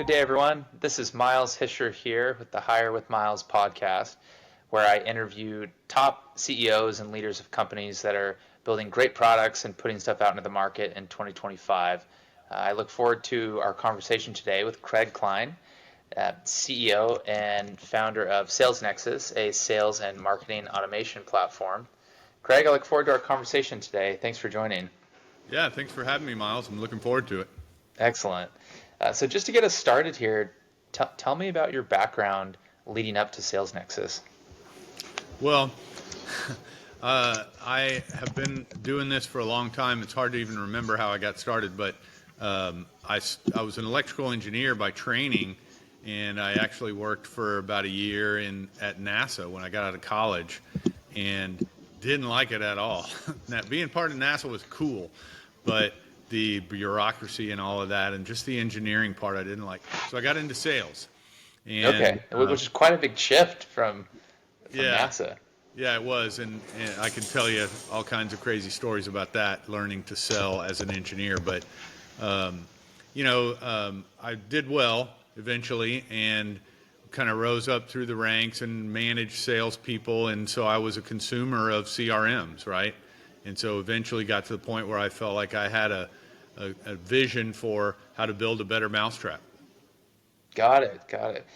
Good day, everyone. This is Miles Hischier here with the Hire with Miles podcast, where I interview top CEOs and leaders of companies that are building great products and putting stuff out into the market in 2025. I look forward to our conversation today with Craig Klein, CEO and founder of SalesNexus, a sales and marketing automation platform. Craig, I look forward to our conversation today. Thanks for joining. Yeah, thanks for having me, Miles. I'm looking forward to it. Excellent. So just to get us started here, tell me about your background leading up to SalesNexus. Well, I have been doing this for a long time. It's hard to even remember how I got started, but I was an electrical engineer by training, and I actually worked for about a year at NASA when I got out of college, and didn't like it at all. Now, being part of NASA was cool, but the bureaucracy and all of that, and just the engineering part I didn't like. So I got into sales. And, Okay, which is quite a big shift from yeah, NASA. yeah, it was. And I can tell you all kinds of crazy stories about that, learning to sell as an engineer. But, I did well eventually and kind of rose up through the ranks and managed salespeople. And so I was a consumer of CRMs, right? And so eventually got to the point where I felt like I had a vision for how to build a better mousetrap. Got it.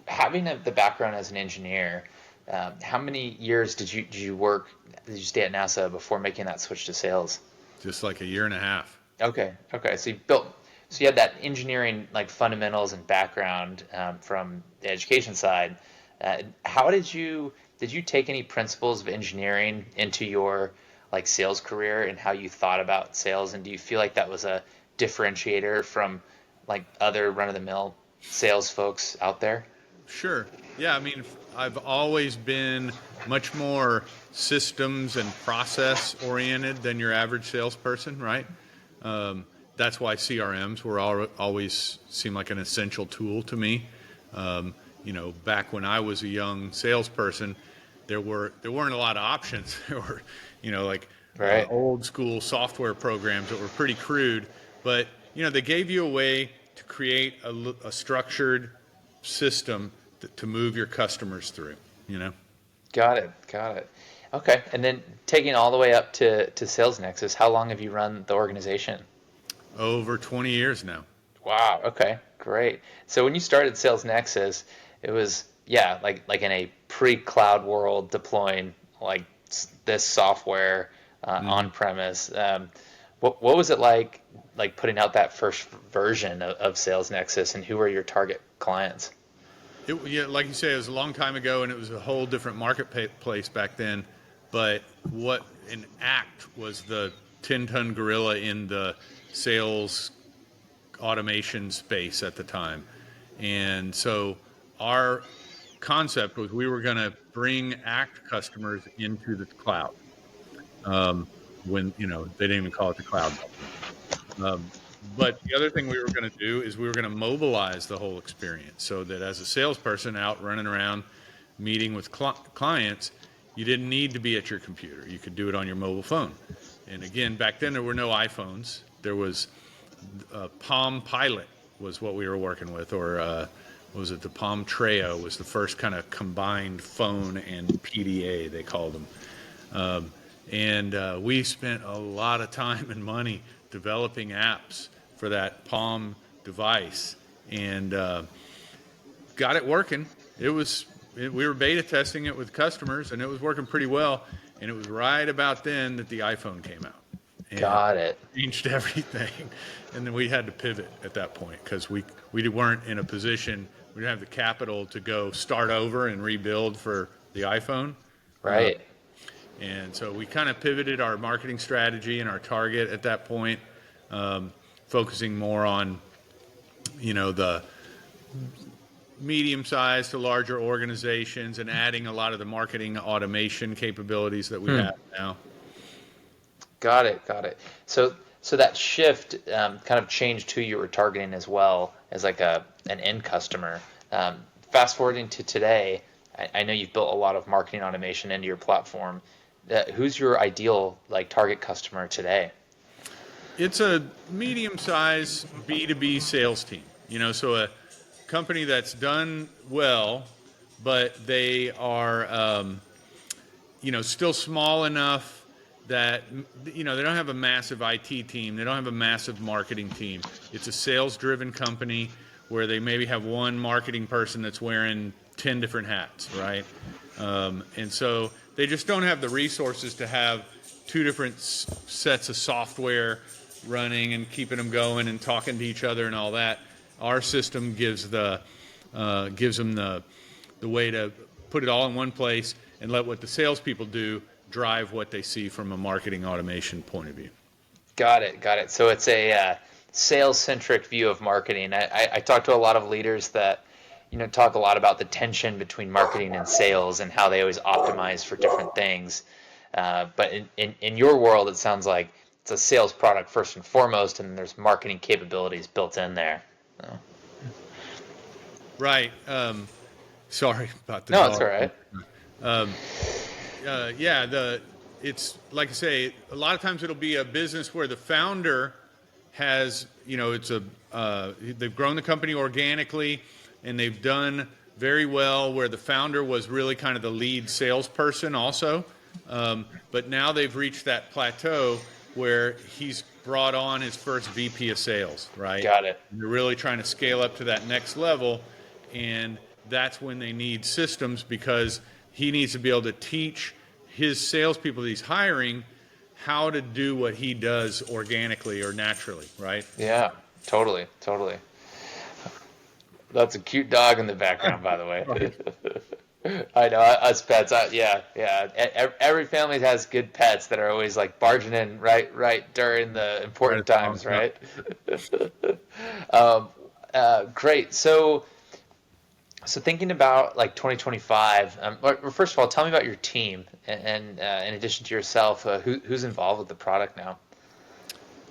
Having the background as an engineer, how many years did you work? Did you stay at NASA before making that switch to sales? Just like a year and a half. Okay. So you had that engineering like fundamentals and background from the education side. How did you take any principles of engineering into your like sales career and how you thought about sales? And do you feel like that was a differentiator from like other run-of-the-mill sales folks out there? Sure. Yeah, I mean, I've always been much more systems and process oriented than your average salesperson, right? That's why CRMs were always seemed like an essential tool to me. Back when I was a young salesperson, there weren't a lot of options. There were, Right. old school software programs that were pretty crude, but they gave you a way to create a structured system to move your customers through. Got it. Okay. And then taking all the way up to SalesNexus, how long have you run the organization? Over 20 years now. Wow. Okay. Great. So when you started SalesNexus, it was like in a pre-cloud world deploying like this software on premise. What was it like putting out that first version of SalesNexus, and who were your target clients? Like you say, it was a long time ago, and it was a whole different marketplace back then. But what an act was the 10-ton gorilla in the sales automation space at the time. And so our concept was we were going to bring ACT customers into the cloud. When they didn't even call it the cloud. But the other thing we were going to do is we were going to mobilize the whole experience so that as a salesperson out running around meeting with clients, you didn't need to be at your computer. You could do it on your mobile phone. And again, back then there were no iPhones. There was Palm Pilot was what we were working with, or what was it? The Palm Treo was the first kind of combined phone and PDA, they called them. And we spent a lot of time and money developing apps for that Palm device, and got it working. We were beta testing it with customers, and it was working pretty well. And it was right about then that the iPhone came out. And Got it. changed everything, and then we had to pivot at that point because we weren't in a position. We didn't have the capital to go start over and rebuild for the iPhone. Right. And so we kind of pivoted our marketing strategy and our target at that point, focusing more on, the medium-sized to larger organizations and adding a lot of the marketing automation capabilities that we have now. Got it. So that shift kind of changed who you were targeting as well as like an end customer. Fast forwarding to today, I know you've built a lot of marketing automation into your platform. Who's your ideal like target customer today? It's a medium-sized B2B sales team. So a company that's done well, but they are, still small enough that, they don't have a massive IT team. They don't have a massive marketing team. It's a sales-driven company where they maybe have one marketing person that's wearing 10 different hats, right? And so they just don't have the resources to have two different sets of software running and keeping them going and talking to each other and all that. Our system gives them the way to put it all in one place and let what the salespeople do drive what they see from a marketing automation point of view. Got it. So it's a sales-centric view of marketing. I talk to a lot of leaders that talk a lot about the tension between marketing and sales and how they always optimize for different things. But in your world, it sounds like it's a sales product first and foremost, and there's marketing capabilities built in there. So. Right. Sorry about the No, dog. it's all right. It's like I say, a lot of times it'll be a business where the founder has, they've grown the company organically and they've done very well, where the founder was really kind of the lead salesperson also. But now they've reached that plateau where he's brought on his first VP of sales, right? Got it. And they're really trying to scale up to that next level, and that's when they need systems, because he needs to be able to teach his salespeople that he's hiring how to do what he does organically or naturally, right? Yeah, totally. That's a cute dog in the background, by the way. I know, us pets. Yeah. Every family has good pets that are always like barging in right during the important times, right? Great. So thinking about like 2025. First of all, tell me about your team, and in addition to yourself, who's involved with the product now?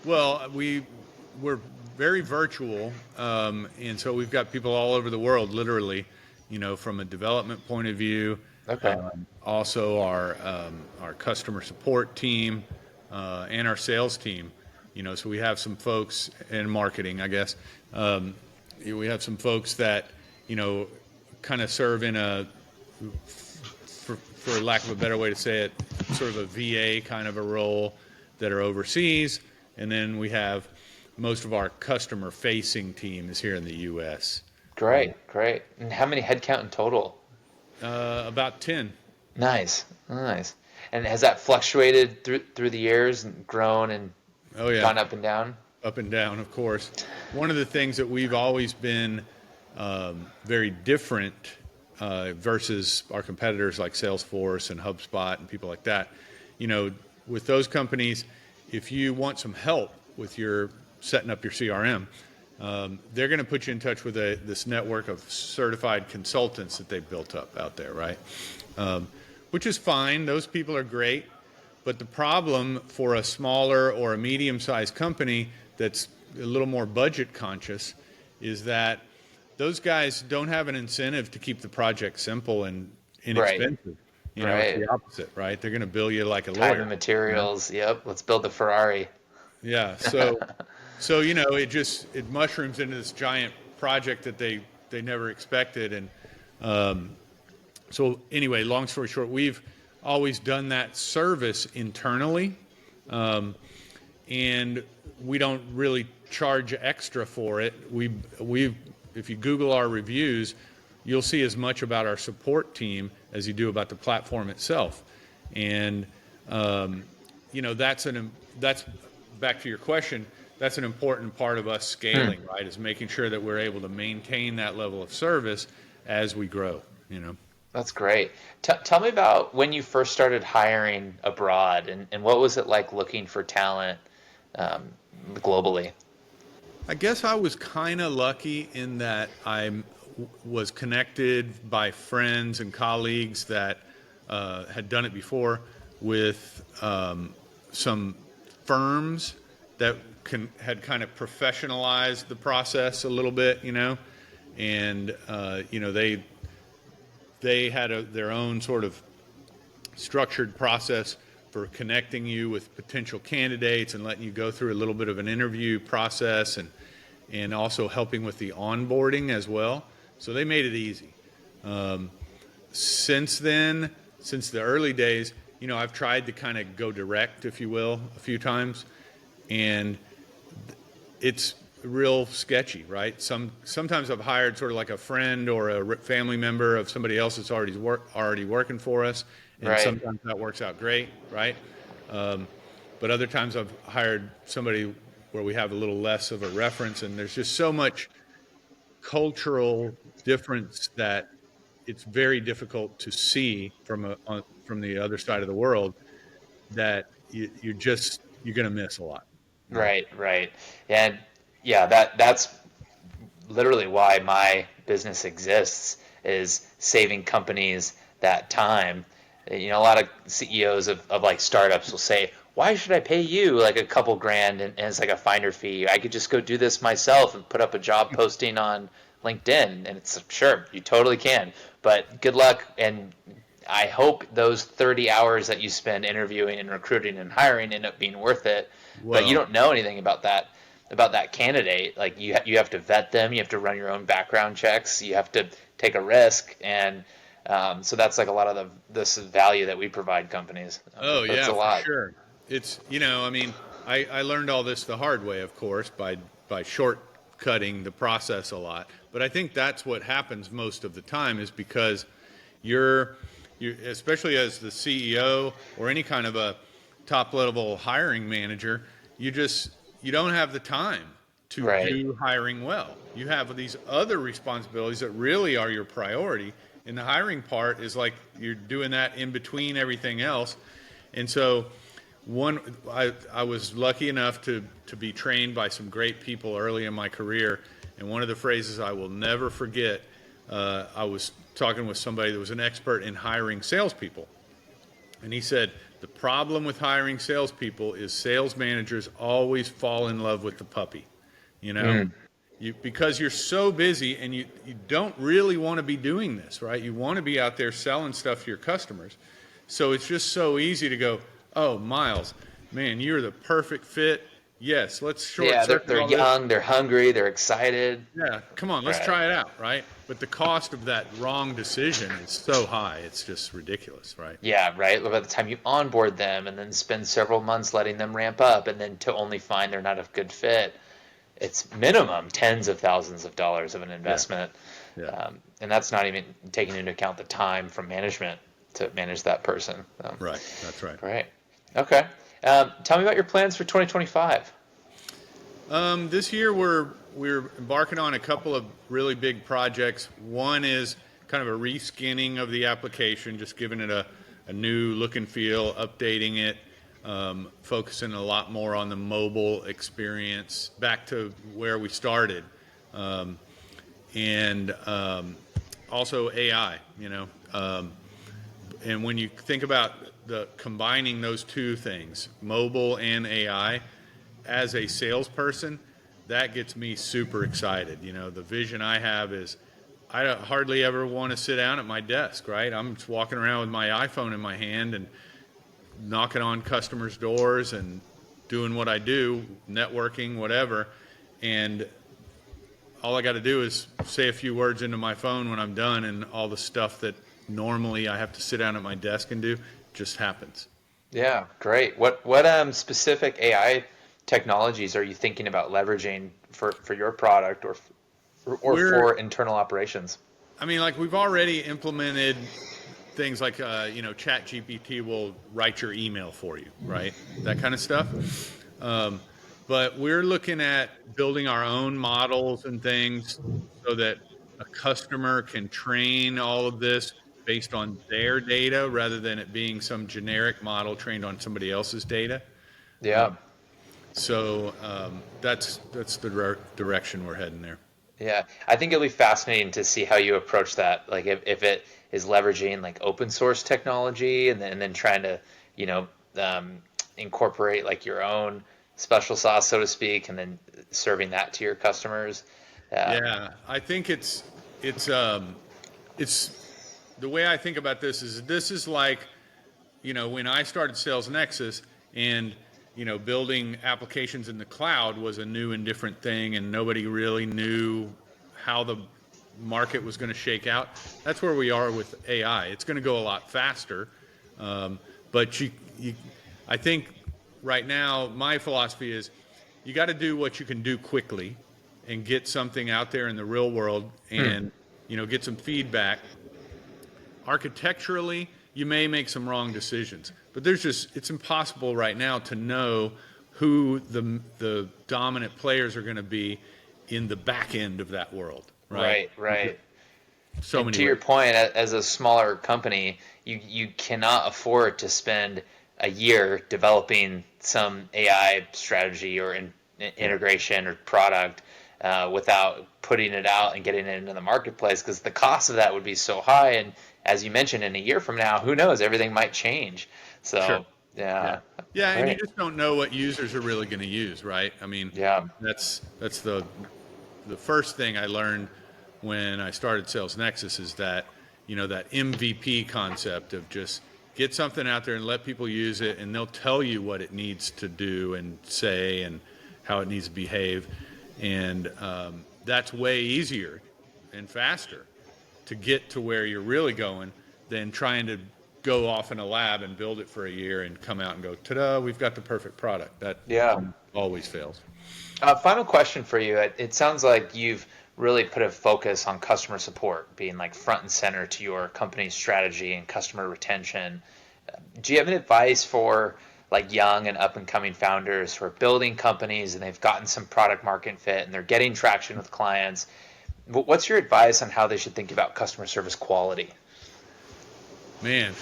Well, we're very virtual, and so we've got people all over the world, literally. From a development point of view. Okay. Also our customer support team and our sales team. So we have some folks in marketing, I guess. We have some folks that kind of serve in for lack of a better way to say it, sort of a VA kind of a role, that are overseas, and then we have most of our customer-facing team is here in the U.S. Great. And how many headcount in total? About 10. Nice. And has that fluctuated through the years and grown and gone up and down? Up and down, of course. One of the things that we've always been very different versus our competitors like Salesforce and HubSpot and people like that, with those companies, if you want some help with your setting up your CRM, they're going to put you in touch with this network of certified consultants that they've built up out there, right? Which is fine. Those people are great. But the problem for a smaller or a medium-sized company that's a little more budget conscious is that those guys don't have an incentive to keep the project simple and inexpensive. It's the opposite, right? They're going to bill you like a lawyer. Time and materials. Yep. Let's build the Ferrari. Yeah. So it mushrooms into this giant project that they never expected. And so anyway, long story short, we've always done that service internally, and we don't really charge extra for it. If you Google our reviews, you'll see as much about our support team as you do about the platform itself. And that's back to your question. That's an important part of us scaling, right? Is making sure that we're able to maintain that level of service as we grow. That's great. Tell me about when you first started hiring abroad, and what was it like looking for talent globally? I guess I was kind of lucky in that I was connected by friends and colleagues that had done it before with some firms that had kind of professionalized the process a little bit, and they had their own sort of structured process for connecting you with potential candidates and letting you go through a little bit of an interview process, and also helping with the onboarding as well. So they made it easy. Since then, since the early days, I've tried to kind of go direct, if you will, a few times, and it's real sketchy, right? Sometimes I've hired sort of like a friend or a family member of somebody else that's already working for us, and Right. sometimes that works out great, right? But other times I've hired somebody where we have a little less of a reference, and there's just so much cultural difference that it's very difficult to see from the other side of the world, that you're going to miss a lot. Right, right. And yeah, that's literally why my business exists, is saving companies that time. A lot of CEOs of like startups will say, why should I pay you like a couple grand and it's like a finder fee? I could just go do this myself and put up a job posting on LinkedIn. And it's sure, you totally can, but good luck. And I hope those 30 hours that you spend interviewing and recruiting and hiring end up being worth it. But you Well, don't know anything about that candidate. Like you have to vet them, you have to run your own background checks, you have to take a risk, and so that's like a lot of this value that we provide companies. oh That's yeah, a for lot. sure. It's I mean, I learned all this the hard way, of course, by shortcutting the process a lot. But I think that's what happens most of the time, is because you especially as the CEO or any kind of a top level hiring manager, you don't have the time to Right. do hiring well. You have these other responsibilities that really are your priority, and the hiring part is like you're doing that in between everything else. And so I was lucky enough to be trained by some great people early in my career, and one of the phrases I will never forget, I was talking with somebody that was an expert in hiring salespeople, and he said, the problem with hiring salespeople is sales managers always fall in love with the puppy, you know? Mm. Because you're so busy, and you don't really want to be doing this, right? You want to be out there selling stuff to your customers. So it's just so easy to go, oh, Miles, man, you're the perfect fit. Yes, let's short Yeah, circuit they're all this. young, they're hungry, they're excited. Yeah, come on, let's Right. try it out, right? But the cost of that wrong decision is so high, it's just ridiculous, right? Yeah, right. By the time you onboard them and then spend several months letting them ramp up, and then to only find they're not a good fit, it's minimum tens of thousands of dollars of an Yeah, investment. yeah. And that's not even taking into account the time from management to manage that person. Right, that's right. Great. Okay. Tell me about your plans for 2025. This year we're embarking on a couple of really big projects. One is kind of a reskinning of the application, just giving it a new look and feel, updating it, focusing a lot more on the mobile experience, back to where we started, and also AI. And when you think about combining those two things, mobile and AI, as a salesperson, that gets me super excited. The vision I have is I don't hardly ever want to sit down at my desk, right? I'm just walking around with my iPhone in my hand and knocking on customers' doors and doing what I do, networking, whatever. And all I got to do is say a few words into my phone when I'm done, and all the stuff that normally I have to sit down at my desk and do just happens. Yeah, great. What specific AI technologies are you thinking about leveraging for your product or We're for internal operations? I mean, like, we've already implemented things like, Chat GPT will write your email for you, right? That kind of stuff. Um, but we're looking at building our own models and things so that a customer can train all of this based on their data rather than it being some generic model trained on somebody else's data. Yeah. That's the direction we're heading there. Yeah, I think it'll be fascinating to see how you approach that. Like if it is leveraging like open source technology and then trying to, you know, incorporate like your own special sauce, so to speak, and then serving that to your customers. Yeah, I think it's the way I think about this is like, when I started SalesNexus, and building applications in the cloud was a new and different thing, and nobody really knew how the market was going to shake out. That's where we are with AI. It's going to go a lot faster, but I think right now my philosophy is you got to do what you can do quickly and get something out there in the real world and get some feedback. Architecturally, you may make some wrong decisions, but it's impossible right now to know who the dominant players are going to be in the back end of that world. Right. So And many to your ways. point, as a smaller company, you cannot afford to spend a year developing some AI strategy or integration or product without putting it out and getting it into the marketplace, because the cost of that would be so high. And as you mentioned, in a year from now, who knows? Everything might change. Sure. So Yeah. yeah, Yeah, and you great. just don't know what users are really going to use, right? I mean, Yeah. that's the first thing I learned when I started SalesNexus is that, that MVP concept of just get something out there and let people use it, and they'll tell you what it needs to do and say and how it needs to behave. And that's way easier and faster to get to where you're really going than trying to go off in a lab and build it for a year and come out and go, ta-da, we've got the perfect product. That Yeah. always fails. Final question for you. It sounds like you've really put a focus on customer support being like front and center to your company's strategy and customer retention. Do you have any advice for like young and up and coming founders who are building companies and they've gotten some product market fit and they're getting traction with clients? What's your advice on how they should think about customer service quality? Man,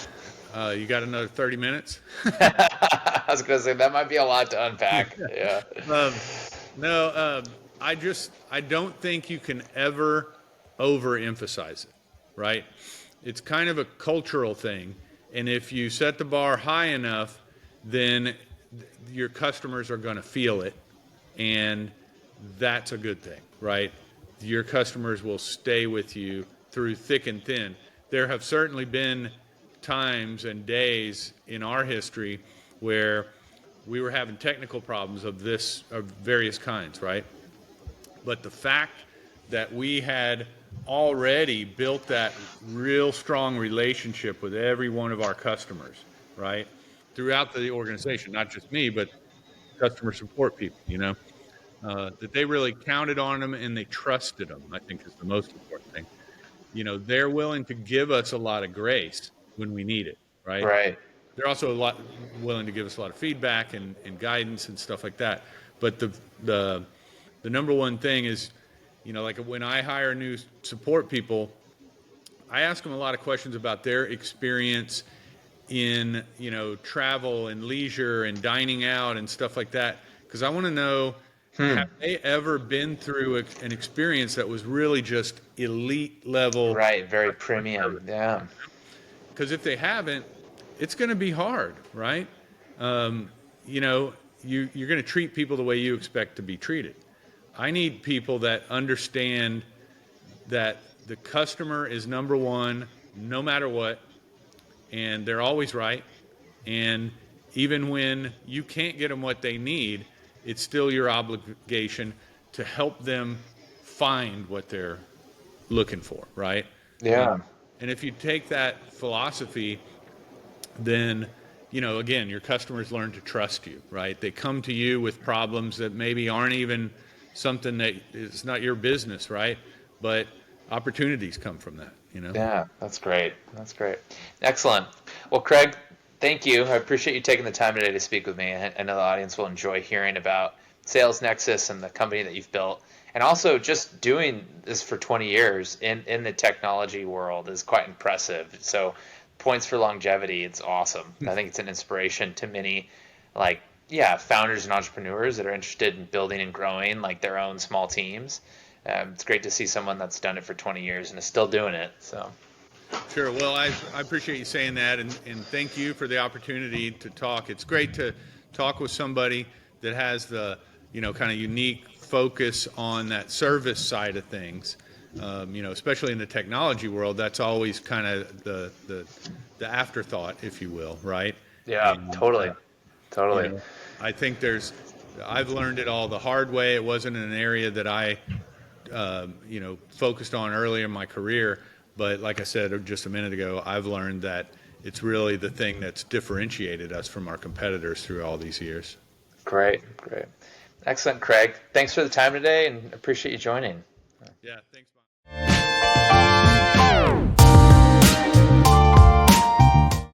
you got another 30 minutes? I was going to say that might be a lot to unpack. Yeah. Um, no, I don't think you can ever overemphasize it, right? It's kind of a cultural thing. And if you set the bar high enough, then your customers are going to feel it. And that's a good thing, right? Your customers will stay with you through thick and thin. There have certainly been times and days in our history where we were having technical problems of various kinds, right? But the fact that we had already built that real strong relationship with every one of our customers, right? Throughout the organization, not just me, but customer support people, that they really counted on them and they trusted them, I think is the most important thing. They're willing to give us a lot of grace when we need it, right? Right. They're also a lot willing to give us a lot of feedback and guidance and stuff like that. But the number one thing is, like when I hire new support people, I ask them a lot of questions about their experience in, travel and leisure and dining out and stuff like that, because I want to know, have they ever been through an experience that was really just elite level Right. Very customer premium. service? Yeah. Because if they haven't, it's going to be hard, right? Um, you're going to treat people the way you expect to be treated. I need people that understand that the customer is number one, no matter what, and they're always right. And even when you can't get them what they need, it's still your obligation to help them find what they're looking for, right? Yeah. And if you take that philosophy, then, again, your customers learn to trust you, right? They come to you with problems that maybe aren't even something that is not your business, right? But opportunities come from that. Yeah, that's great. That's great. Excellent. Well, Craig, thank you. I appreciate you taking the time today to speak with me. I know the audience will enjoy hearing about SalesNexus and the company that you've built. And also, just doing this for 20 years in the technology world is quite impressive. So, points for longevity, it's awesome. I think it's an inspiration to many, like, yeah, founders and entrepreneurs that are interested in building and growing like their own small teams. It's great to see someone that's done it for 20 years and is still doing it. So, Sure. Well, I appreciate you saying that, and thank you for the opportunity to talk. It's great to talk with somebody that has the, kind of unique focus on that service side of things. Especially in the technology world, that's always kind of the afterthought, if you will, right? yeah, And totally. Totally. I think I've learned it all the hard way. It wasn't an area that I, focused on earlier in my career. But like I said just a minute ago, I've learned that it's really the thing that's differentiated us from our competitors through all these years. Great. Excellent, Craig. Thanks for the time today and appreciate you joining. Yeah, thanks, Bob.